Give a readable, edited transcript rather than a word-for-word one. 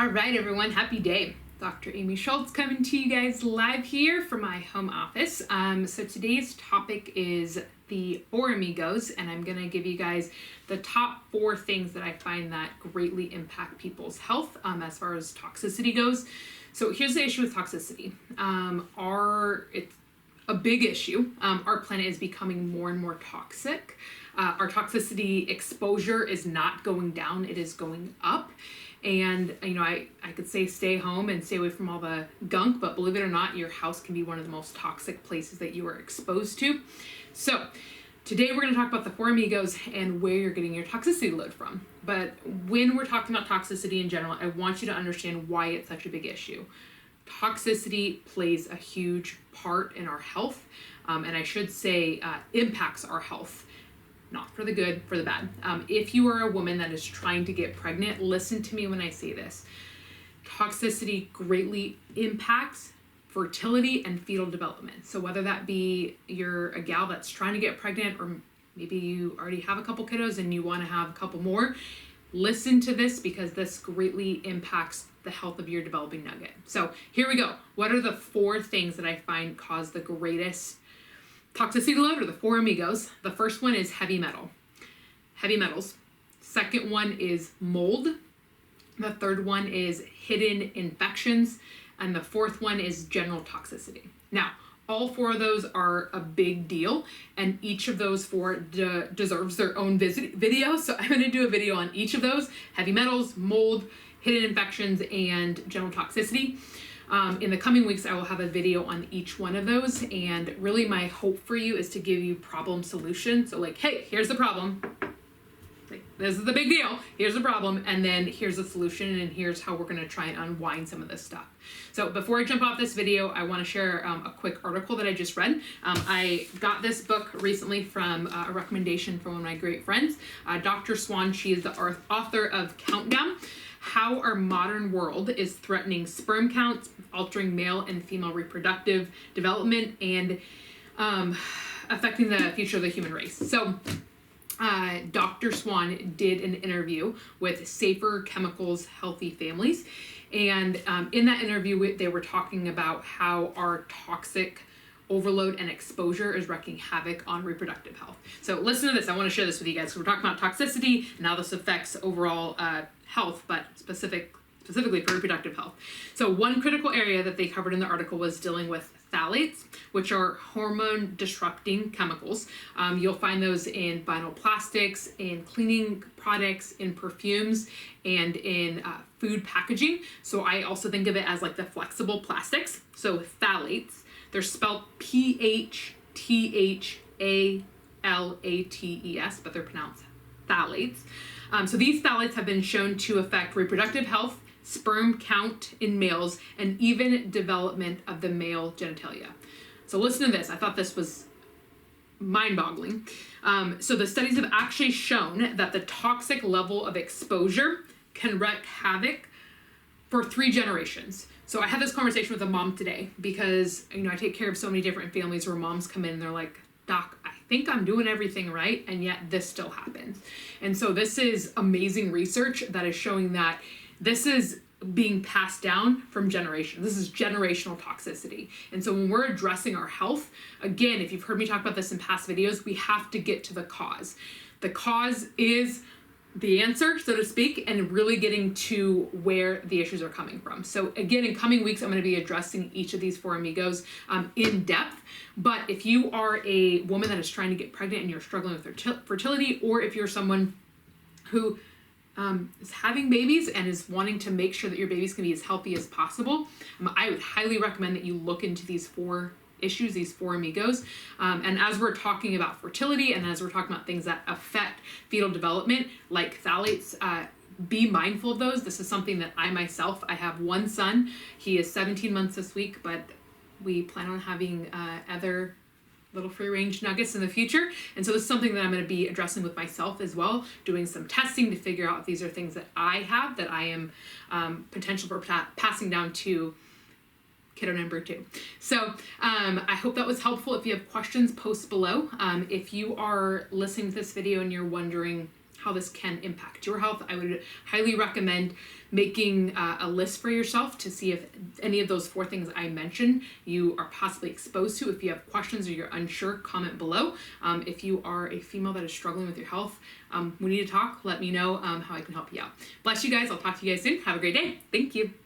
All right, everyone, happy day. Dr. Amy Schultz coming to you guys live here from my home office. So today's topic is the Four Amigos, and I'm gonna give you guys the top 4 things that I find that greatly impact people's health as far as toxicity goes. So here's the issue with toxicity. It's a big issue. Our planet is becoming more and more toxic. Our toxicity exposure is not going down, it is going up. And, I could say stay home and stay away from all the gunk, but believe it or not, your house can be one of the most toxic places that you are exposed to. So today we're going to talk about the Four Amigos and where you're getting your toxicity load from. But when we're talking about toxicity in general, I want you to understand why it's such a big issue. Toxicity plays a huge part in our health, and I should say impacts our health. Not for the good, for the bad. If you are a woman that is trying to get pregnant, listen to me when I say this. Toxicity greatly impacts fertility and fetal development. So whether that be you're a gal that's trying to get pregnant, or maybe you already have a couple kiddos and you want to have a couple more, listen to this because this greatly impacts the health of your developing nugget. So here we go. What are the 4 things that I find cause the greatest toxicity load, or the Four Amigos? The first one is heavy metals. Second one is mold. The third one is hidden infections. And the fourth one is general toxicity. Now, all 4 of those are a big deal, and each of those 4 deserves their own video. So I'm going to do a video on each of those: heavy metals, mold, hidden infections, and general toxicity. In the coming weeks, I will have a video on each one of those, and really my hope for you is to give you problem solution. So like, hey, here's the problem. Like, this is the big deal. Here's the problem, and then here's the solution, and here's how we're going to try and unwind some of this stuff. So before I jump off this video, I want to share a quick article that I just read. I got this book recently from a recommendation from one of my great friends, Dr. Swan. She is the author of Countdown: How Our Modern World is Threatening Sperm Counts, Altering Male and Female Reproductive Development, and Affecting the Future of the Human Race. So Dr. Swan did an interview with Safer Chemicals Healthy Families. And in that interview, they were talking about how our toxic overload and exposure is wreaking havoc on reproductive health. So listen to this. I want to share this with you guys, because we're talking about toxicity and how this affects overall health, but specifically for reproductive health. So one critical area that they covered in the article was dealing with phthalates, which are hormone disrupting chemicals. You'll find those in vinyl plastics, in cleaning products, in perfumes, and in food packaging. So I also think of it as like the flexible plastics. So phthalates, they're spelled Phthalates, but they're pronounced phthalates. So these phthalates have been shown to affect reproductive health, sperm count in males, and even development of the male genitalia. So listen to this. I thought this was mind-boggling. So the studies have actually shown that the toxic level of exposure can wreak havoc for 3 generations. So I had this conversation with a mom today because, I take care of so many different families where moms come in and they're like, Doc, I think I'm doing everything right, and yet this still happens. And so this is amazing research that is showing that this is being passed down from generation. This is generational toxicity. And so when we're addressing our health, again, if you've heard me talk about this in past videos, we have to get to the cause. The cause is the answer, so to speak, and really getting to where the issues are coming from. So again, in coming weeks, I'm going to be addressing each of these Four Amigos in depth. But if you are a woman that is trying to get pregnant and you're struggling with fertility, or if you're someone who is having babies and is wanting to make sure that your babies can be as healthy as possible, I would highly recommend that you look into these 4 issues, these Four Amigos. And as we're talking about fertility, and as we're talking about things that affect fetal development, like phthalates, be mindful of those. This is something that I have one son. He is 17 months this week, but we plan on having other little free-range nuggets in the future. And so this is something that I'm going to be addressing with myself as well, doing some testing to figure out if these are things that I have that I am potential for passing down to kiddo number 2. So I hope that was helpful. If you have questions, post below. If you are listening to this video and you're wondering how this can impact your health. I would highly recommend making a list for yourself to see if any of those 4 things I mentioned you are possibly exposed to. If you have questions or you're unsure, comment below. If you are a female that is struggling with your health, we need to talk. Let me know how I can help you out. Bless you guys. I'll talk to you guys soon. Have a great day. Thank you.